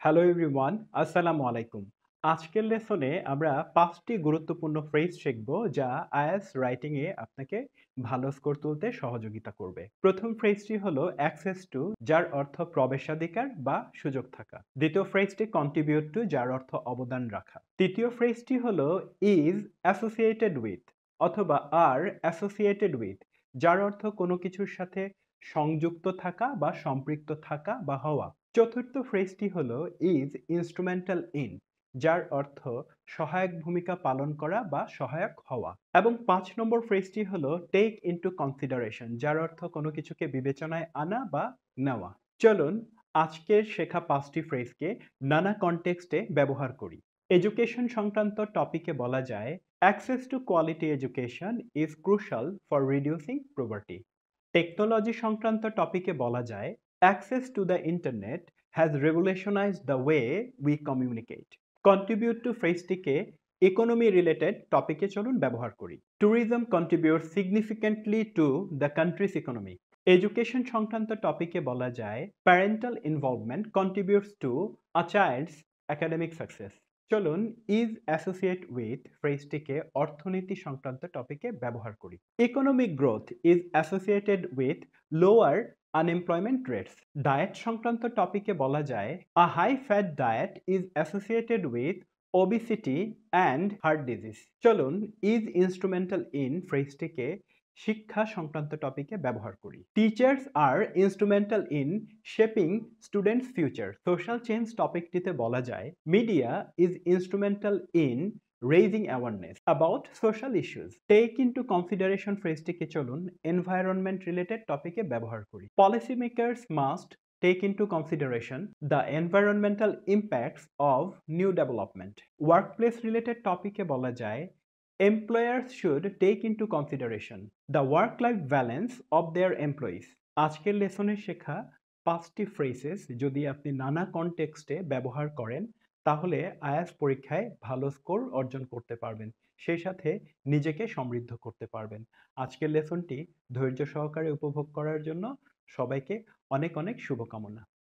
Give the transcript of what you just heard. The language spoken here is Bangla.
হ্যালো এভরিওয়ান, আসসালামু আলাইকুম। আজকের লেসনে আমরা ৫টি গুরুত্বপূর্ণ ফ্রেজ শিখব যা আইএলটিএস রাইটিং এ আপনাকে ভালো স্কোর তুলতে সহযোগিতা করবে। প্রথম ফ্রেজটি হলো অ্যাক্সেস টু, যার অর্থ প্রবেশাধিকার বা সুযোগ থাকা। দ্বিতীয় ফ্রেজটি কন্ট্রিবিউট টু, যার অর্থ অবদান রাখা। তৃতীয় ফ্রেজটি হলো ইজ অ্যাসোসিয়েটেড উইথ অথবা আর অ্যাসোসিয়েটেড উইথ, যার অর্থ কোনো কিছুর সাথে সংযুক্ত থাকা বা সম্পৃক্ত থাকা বা হওয়া। চতুর্থ ফ্রেজটি হলো ইজ ইনস্ট্রুমেন্টাল ইন, যার অর্থ সহায়ক ভূমিকা পালন করা বা সহায়ক হওয়া। এবং ৫ নম্বর ফ্রেজটি হলো টেক ইনটু কনসিডারেশন, যার অর্থ কোনো কিছুকে বিবেচনায় আনা বা নেওয়া। চলুন আজকের শেখা ৫টি ফ্রেজকে নানা কনটেক্সটে ব্যবহার করি। এডুকেশন সংক্রান্ত টপিকে বলা যায় access to quality education is crucial for reducing poverty. Technology সংক্রান্ত টপিকে বলা যায় access to the internet has revolutionised the way we communicate. Contribute to ফ্রেজটিকে ইকোনমি রিলেটেড টপিকে চলুন ব্যবহার করি। Tourism contribute significantly to the country's economy. Education সংক্রান্ত টপিকে বলা যায় parental involvement contributes to a child's academic success. চলুন ইজ অ্যাসোসিয়েট উইথ ফ্রেজটিকে অর্থনীতি সংক্রান্ত টপিকে ব্যবহার করি। Economic growth is associated with lower unemployment rates. Diet সংক্রান্ত টপিকে বলা যায় a high fat diet is associated with obesity and heart disease. চলুন ইজ ইনস্ট্রুমেন্টাল ইন ফ্রেজটিকে শিক্ষা সংক্রান্ত টপিকে ব্যবহার করি। Teachers are instrumental in shaping students future. Social change টপিকটিতে বলা যায় media is instrumental in raising awareness about social issues. Take into consideration ফ্রেজটিকে চলুন এনভায়রনমেন্ট রিলেটেড টপিকে ব্যবহার করি। Policy makers must take into consideration the environmental impacts of new development. Workplace related topic এ বলা যায় employers should take into consideration the work-life balance of their employees. আজকের লেসনে শেখা ৫টি ফ্রেজেস যদি আপনি নানা কনটেক্সটে ব্যবহার করেন তাহলে আইএলটিএস পরীক্ষায় ভালো স্কোর অর্জন করতে পারবেন। সেই সাথে নিজেকে সমৃদ্ধ করতে পারবেন। আজকের লেসনটি ধৈর্য সহকারে উপভোগ করার জন্য সবাইকে অনেক অনেক শুভকামনা।